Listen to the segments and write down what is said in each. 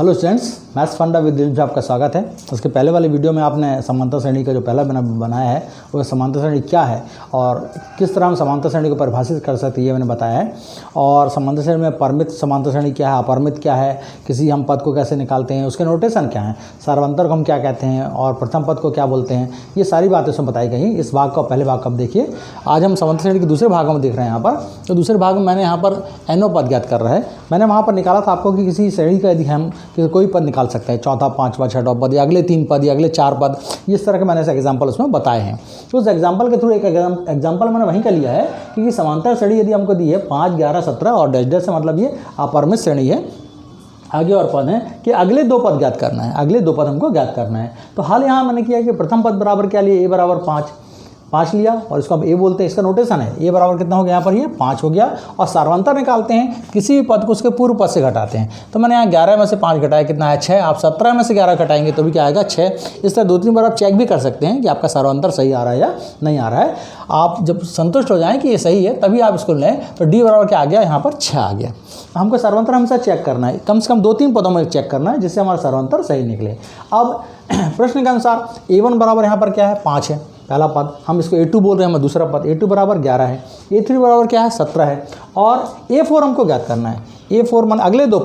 Hello students, maths फंडा with Dilip ji आपका स्वागत है। उसके पहले वाले वीडियो में आपने समांतर श्रेणी का जो पहला मैंने बनाया है वो समांतर श्रेणी क्या है और किस तरह हम समांतर श्रेणी को परिभाषित कर सकते हैं ये मैंने बताया है। और समांतर श्रेणी में परिमित समांतर श्रेणी क्या है, अपरिमित क्या है, किसी हम पद को कैसे निकालते हैं, उसके नोटेशन क्या है, सार्वंतर को हम क्या कहते हैं और प्रथम पद को क्या बोलते हैं, ये सारी बातें उसमें बताई गई। इस भाग का पहले भाग कब देखिए। आज हम समांतर श्रेणी के दूसरे भाग में देख रहे हैं। यहाँ पर तो दूसरे भाग में मैंने यहाँ पर एनो पद ज्ञात कर रहा है। मैंने वहाँ पर निकाला था आपको कि किसी श्रेणी का यदि हम कोई पद निकाल सकते हैं, चौथा, पांचवा, छठा पद या अगले 3 पद या अगले 4 पद, इस तरह के मैंने ऐसे एग्जाम्पल उसमें बताए हैं। तो उस एग्जाम्पल के थ्रू एक एग्जाम्पल मैंने वहीं का लिया है कि समांतर श्रेणी यदि हमको दी है 5, 11, 17 और डैश डैश से मतलब ये अपरिमित श्रेणी है। आगे और पद है कि अगले 2 पद ज्ञात करना है, अगले 2 पद हमको ज्ञात करना है। तो हाल यहाँ मैंने किया कि प्रथम पद बराबर क्या लिए, a बराबर 5 लिया और इसको अब a बोलते हैं। इसका नोटेशन है a बराबर कितना हो गया, यहाँ पर ये 5 हो गया। और सार्वंतर निकालते हैं, किसी भी पद को उसके पूर्व पद से घटाते हैं। तो मैंने यहाँ 11 में से 5 घटाया, कितना है 6। आप 17 में से 11 घटाएंगे तो भी क्या आएगा 6। इस तरह 2-3 बार आप चेक भी कर सकते हैं कि आपका सार्वंतर सही आ रहा है या नहीं आ रहा है। आप जब संतुष्ट हो जाएँ कि ये सही है तभी आप इसको लें। तो d बराबर क्या आ गया, यहाँ पर 6 आ गया। हमको सार्वंतर हमेशा चेक करना है, कम से कम 2-3 पदों में चेक करना है जिससे हमारा सार्वंतर सही निकले। अब प्रश्न के अनुसार a1 बराबर यहाँ पर क्या है, 5 है पहला पद, हम इसको a2 बोल रहे हैं। हम दूसरा पद a2 बराबर 11 है, a3 बराबर क्या है 17 है और a4 हमको ज्ञात करना है। a4 मान अगले 2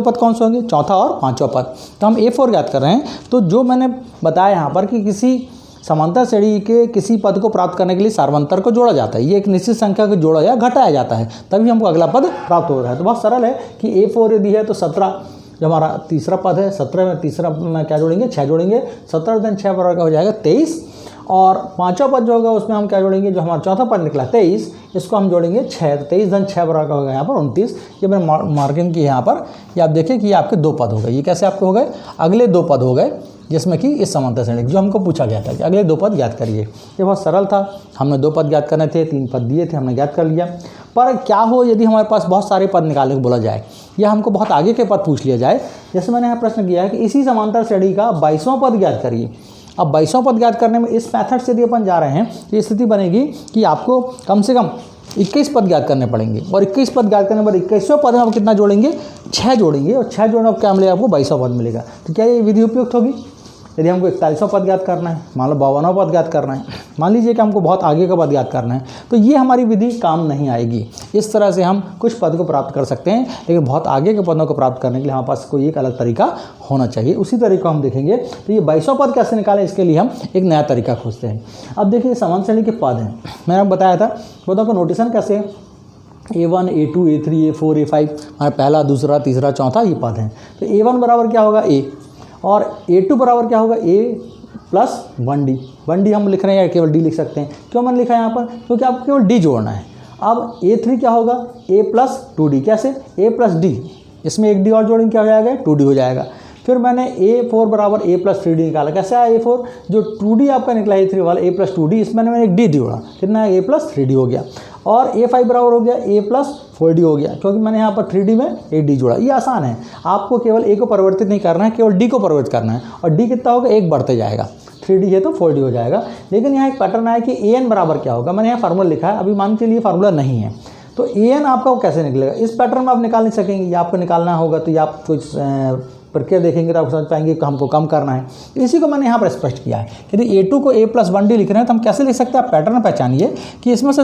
पद कौन से होंगे, चौथा और पांचवा पद। तो हम a4 ज्ञात कर रहे हैं। तो जो मैंने बताया यहाँ पर कि किसी समांतर श्रेणी के किसी पद को प्राप्त करने के लिए सार्वंतर को जोड़ा जाता है। ये एक निश्चित संख्या को जोड़ा या घटाया जाता है तभी हमको अगला पद प्राप्त हो रहा है। तो बहुत सरल है कि a4 यदि है तो 17 जो हमारा तीसरा पद है, 17 में तीसरा में क्या जोड़ेंगे, 6 जोड़ेंगे। 17 दिन 6 बराबर का हो जाएगा 23 और पांचवा पद जो होगा उसमें हम क्या जोड़ेंगे, जो हमारा चौथा पद निकला 23, इसको हम जोड़ेंगे 6। तो 23 धन 6 बराबर का होगा यहाँ पर 29। ये मैंने मार्किंग की यहाँ पर। ये आप देखें कि ये आपके 2 पद हो गए। ये कैसे आपके हो गए, अगले 2 पद हो गए जिसमें कि इस समांतर श्रेणी जो हमको पूछा गया था कि अगले 2 पद ज्ञात करिए। ये बहुत सरल था। हमने 2 पद ज्ञात करने थे, 3 पद दिए थे, हमने ज्ञात कर लिया। पर क्या हो यदि हमारे पास बहुत सारे पद निकालने को बोला जाए या हमको बहुत आगे के पद पूछ लिया जाए। जैसे मैंने यहाँ प्रश्न किया है कि इसी समांतर श्रेणी का 22वां पद ज्ञात करिए। अब 22वां पद ज्ञात करने में इस मेथड से यदि अपन जा रहे हैं तो स्थिति बनेगी कि आपको कम से कम 21 पद ज्ञात करने पड़ेंगे और 21 पद ज्ञात करने पर 21वें पद में आप कितना जोड़ेंगे, 6 जोड़ेंगे और 6 जोड़ने पर क्या मिलेगा आपको, 22वां पद मिलेगा। तो क्या ये विधि उपयुक्त होगी? यदि हमको 41वां पद ज्ञात करना है, मान लो 52वां पद ज्ञात करना है, मान लीजिए कि हमको बहुत आगे का पद ज्ञात करना है, तो ये हमारी विधि काम नहीं आएगी। इस तरह से हम कुछ पद को प्राप्त कर सकते हैं लेकिन बहुत आगे के पदों को प्राप्त करने के लिए हमारे पास कोई एक अलग तरीका होना चाहिए। उसी तरीके को हम देखेंगे। तो ये 22वां पद कैसे निकालें, इसके लिए हम एक नया तरीका खोजते हैं। अब देखिए समांतर श्रेणी के पद हैं, मैंने आपको बताया था पदों का नोटेशन कैसे है। a1, a2, a3, a4, a5 हमारा पहला, दूसरा, तीसरा, चौथा ये पद हैं। तो a1 बराबर क्या होगा a और a2 बराबर क्या होगा a प्लस 1d। 1d हम लिख रहे हैं या केवल d लिख सकते हैं। क्यों मैंने लिखा है यहाँ पर, क्योंकि आपको केवल d जोड़ना है। अब a3 क्या होगा a प्लस 2d। कैसे, a प्लस d, इसमें एक d और जोड़ेंगे क्या हो जाएगा, 2d हो जाएगा। फिर मैंने a4 बराबर a प्लस 3d निकाला। कैसे आया a4, जो 2d आपका निकला a3 वाला a प्लस 2d, इसमें मैंने एक d जोड़ा, कितना है a प्लस 3d हो गया। और a5 बराबर हो गया a प्लस 4d हो गया क्योंकि मैंने यहाँ पर 3d में एक d जोड़ा। ये आसान है, आपको केवल a को परिवर्तित नहीं करना है, केवल d को परिवर्तित करना है और d कितना होगा, 1 बढ़ते जाएगा। 3d है तो 4d हो जाएगा। लेकिन यहाँ एक पैटर्न है कि an बराबर क्या होगा। मैंने यहाँ फार्मूला लिखा है, अभी मान के लिए फार्मूला नहीं है तो an आपका कैसे निकलेगा, इस पैटर्न में आप निकाल नहीं सकेंगे। या आपको निकालना होगा तो या आप कुछ प्रक्रिया देखेंगे तो आप समझ पाएंगे कि हमको कम करना है। इसी को मैंने यहाँ पर स्पष्ट किया है कि यदि a2 को a प्लस 1d लिख रहे हैं तो हम कैसे लिख सकते हैं। आप पैटर्न पहचानिए कि इसमें से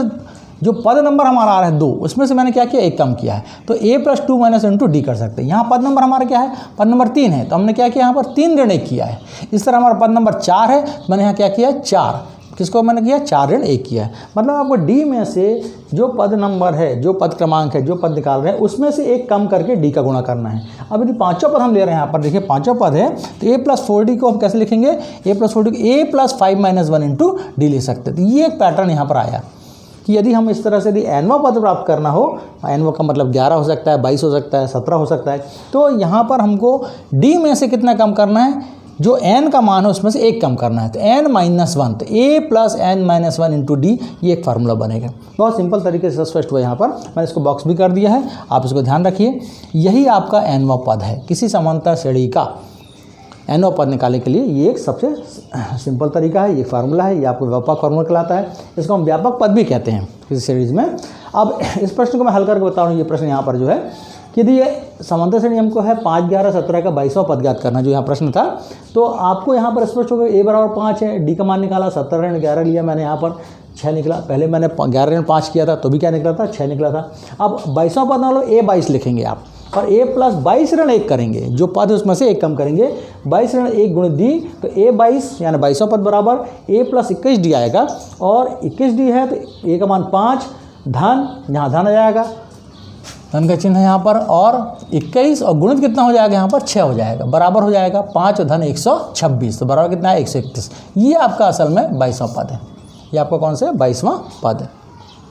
जो पद नंबर हमारा आ रहा है 2, उसमें से मैंने क्या किया, 1 कम किया है। तो a plus 2 minus into D कर सकते हैं। यहाँ पद नंबर हमारा क्या है, पद नंबर 3 है तो हमने क्या किया, यहाँ पर 3 ऋण 1 किया है। इस तरह हमारा पद नंबर 4 है, मैंने यहाँ क्या किया 4, किसको मैंने किया 4 ऋण 1 किया है। मतलब आपको d में से जो पद नंबर है, जो पद क्रमांक है, जो पद निकाल रहे हैं उसमें से 1 कम करके d का गुणा करना है। अब यदि 5वां पद हम ले रहे हैं, यहाँ पर देखिए 5वां पद है तो a प्लस 4d को हम कैसे लिखेंगे, a प्लस 4d को a plus 5 minus 1 into D लिख सकते हैं। तो ये एक पैटर्न यहाँ पर आया कि यदि हम इस तरह से यदि nवां पद प्राप्त करना हो, nवां का मतलब 11 हो सकता है, 22 हो सकता है, 17 हो सकता है, तो यहाँ पर हमको d में से कितना कम करना है, जो n का मान है उसमें से 1 कम करना है। तो n माइनस 1, तो a plus n minus 1 into D, ये एक फार्मूला बनेगा। बहुत सिंपल तरीके से स्पष्ट हुआ। यहाँ पर मैंने इसको बॉक्स भी कर दिया है, आप इसको ध्यान रखिए। यही आपका nवां पद है किसी समांतर श्रेणी का। nवां पद निकालने के लिए ये एक सबसे सिंपल तरीका है, ये फार्मूला है, ये आपको व्यापक फार्मूला कहलाता है। इसको हम व्यापक पद भी कहते हैं किसी सीरीज में। अब इस प्रश्न को मैं हल करके बता रहा हूँ। ये प्रश्न यहाँ पर जो है कि यदि ये समांतर श्रेणी हमको है 5, 11, 17 का 22वां पद ज्ञात करना, जो यहाँ प्रश्न था। तो आपको यहाँ पर स्पष्ट होगा a बराबर 5 है, d का मान निकाला, 17 ऋण 11 लिया मैंने, यहाँ पर 6 निकला। पहले मैंने 11 ऋण 5 किया था तो भी क्या निकला था, 6 निकला था। अब 22वां पद मान लो a 22 लिखेंगे आप, और a प्लस 22 ऋण 1 करेंगे, जो पद है उसमें से 1 कम करेंगे, 22 ऋण 1 गुणित d, तो a 22 यानी 22वां पद बराबर a प्लस 21d आएगा, और 21d है तो a का मान 5, धन, यहाँ धन आ जाएगा, धन का चिन्ह है यहाँ पर, और 21 और गुणित कितना हो जाएगा यहाँ पर 6 हो जाएगा, बराबर हो जाएगा 5 और धन 126, तो बराबर कितना है 131। ये आपका असल में 22वां पद है, ये आपका कौन सा है 22वां पद है।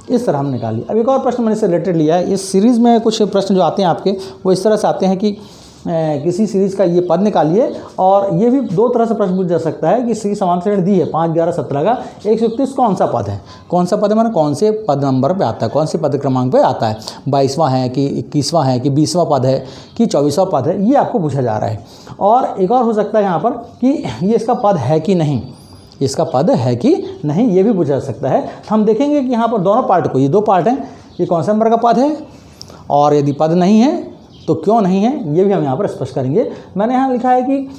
इस तरह हम निकालिए। अब एक और प्रश्न मैंने इससे रिलेटेड लिया है। इस सीरीज़ में कुछ प्रश्न जो आते हैं आपके वो इस तरह से आते हैं कि किसी सीरीज़ का ये पद निकालिए, और ये भी 2 तरह से प्रश्न पूछा जा सकता है कि सी समांतर श्रेणी दी है 5, 11, 17 का 131 कौन सा पद है, कौन सा पद है माने कौन से पद नंबर पे आता है, कौन से पद क्रमांक पे आता है, 22वां है कि 21वां है कि 20वां पद है कि 24वां पद है, ये आपको पूछा जा रहा है। और एक और हो सकता है यहाँ पर कि ये इसका पद है कि नहीं, इसका पद है कि नहीं, ये भी पूछा जा सकता है। हम देखेंगे कि यहाँ पर दोनों पार्ट को, ये 2 पार्ट हैं, ये कौन सा नंबर का पद है, और यदि पद नहीं है तो क्यों नहीं है, ये भी हम यहाँ पर स्पष्ट करेंगे। मैंने यहाँ लिखा है कि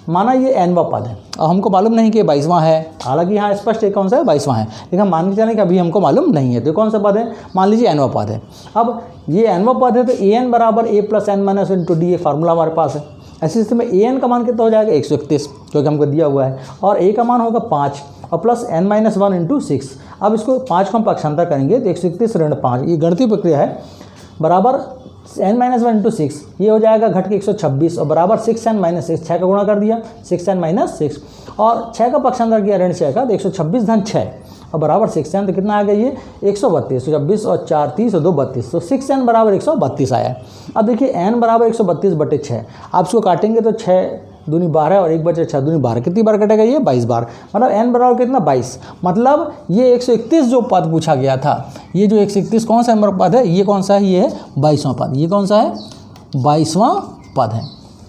माना ये nवां पद है, और हमको मालूम नहीं कि 22वां है, हालांकि यहाँ स्पष्ट है कौन सा है 22वां है, लेकिन हम मान के चलें कि अभी हमको मालूम नहीं है, तो कौन सा पद है, मान लीजिए nवां पद है। अब ये nवां पद है तो an बराबर a plus n minus into D, ये फार्मूला हमारे पास है। ऐसी स्थिति में an का मान कितना हो जाएगा 131, क्योंकि हमको दिया हुआ है, और a का मान होगा 5 और प्लस n माइनस 1 इंटू 6। अब इसको 5 को हम पक्षांतर करेंगे तो 131 ऋण 5, ये गणितीय प्रक्रिया है, बराबर n माइनस 1 इंटू 6, ये हो जाएगा घट के 126, और बराबर 6n माइनस 6, 6 का गुणा कर दिया 6n माइनस 6, और 6 का पक्षांतर किया ऋण 6 का, तो 126 धन 6 और बराबर 6n, तो कितना आ गया ये 132, 26 और 4 30 और 2 32, तो 6n बराबर 132 आया। अब देखिए n बराबर 132 बटे 6, आप इसको काटेंगे तो 6 दूनी 12 और 1 बचे 6 दूनी 12, कितनी बार कटेगा ये 22 बार, मतलब n बराबर कितना 22, मतलब ये 131 जो पद पूछा गया था, ये जो 131 कौन सा नंबर पद है, ये कौन सा है, ये है 22वां पद, ये कौन सा है 22वां पद है,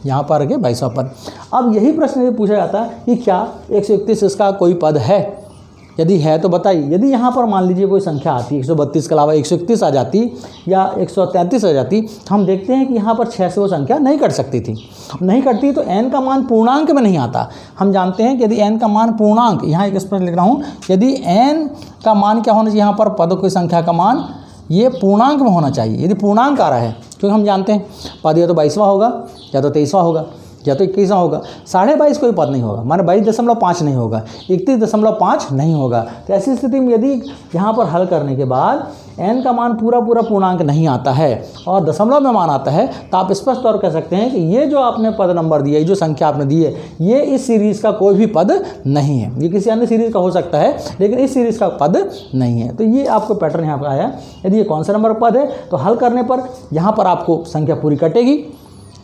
यहाँ पर आगे 22वां पद। अब यही प्रश्न ये पूछा जाता है कि क्या 131 इसका कोई पद है, यदि है तो बताइए। यदि यहाँ पर मान लीजिए कोई संख्या आती है 132 के अलावा 131 आ जाती या 133 आ जाती, तो हम देखते हैं कि यहाँ पर 6 से वो संख्या नहीं कट सकती थी, नहीं कटती तो n का मान पूर्णांक में नहीं आता। हम जानते हैं कि यदि n का मान पूर्णांक, यहाँ एक स्पष्ट लिख रहा हूँ, यदि n का मान क्या होना चाहिए, यहाँ पर पदों की संख्या का मान ये पूर्णांक में होना चाहिए। यदि पूर्णांक आ रहा है, क्योंकि हम जानते हैं पद या तो 22वां होगा या तो 23वां होगा या तो 21वां होगा, 22.5 कोई पद नहीं होगा, माने 22.5 नहीं होगा, 31.5 नहीं होगा। तो ऐसी स्थिति में यदि यहाँ पर हल करने के बाद n का मान पूरा पूर्णांक नहीं आता है और दशमलव में मान आता है, तो आप स्पष्ट तौर कह सकते हैं कि ये जो आपने पद नंबर दिया, ये जो संख्या आपने दी है, ये इस सीरीज़ का कोई भी पद नहीं है। ये किसी अन्य सीरीज़ का हो सकता है, लेकिन इस सीरीज़ का पद नहीं है। तो ये आपको पैटर्न यहाँ पर आया। यदि ये कौन सा नंबर पद है, तो हल करने पर यहाँ पर आपको संख्या पूरी कटेगी,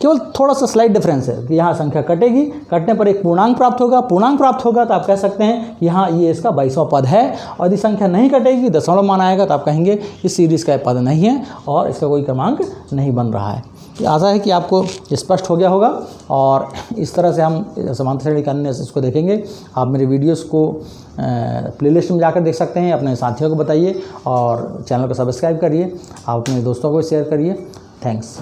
केवल थोड़ा सा स्लाइड डिफरेंस है कि यहाँ संख्या कटेगी, कटने पर एक पूर्णांक प्राप्त होगा, पूर्णांक प्राप्त होगा तो आप कह सकते हैं कि हाँ ये इसका 22वां पद है। और यदि संख्या नहीं कटेगी, दशमलव मान आएगा, तो आप कहेंगे इस सीरीज़ का पद नहीं है और इसका कोई क्रमांक नहीं बन रहा है। आशा है कि आपको स्पष्ट हो गया होगा, और इस तरह से हम समांतर श्रेणी का अन्य इसको देखेंगे। आप मेरे वीडियोस को प्लेलिस्ट में जाकर देख सकते हैं, अपने साथियों को बताइए और चैनल को सब्सक्राइब करिए, आप अपने दोस्तों को शेयर करिए। थैंक्स।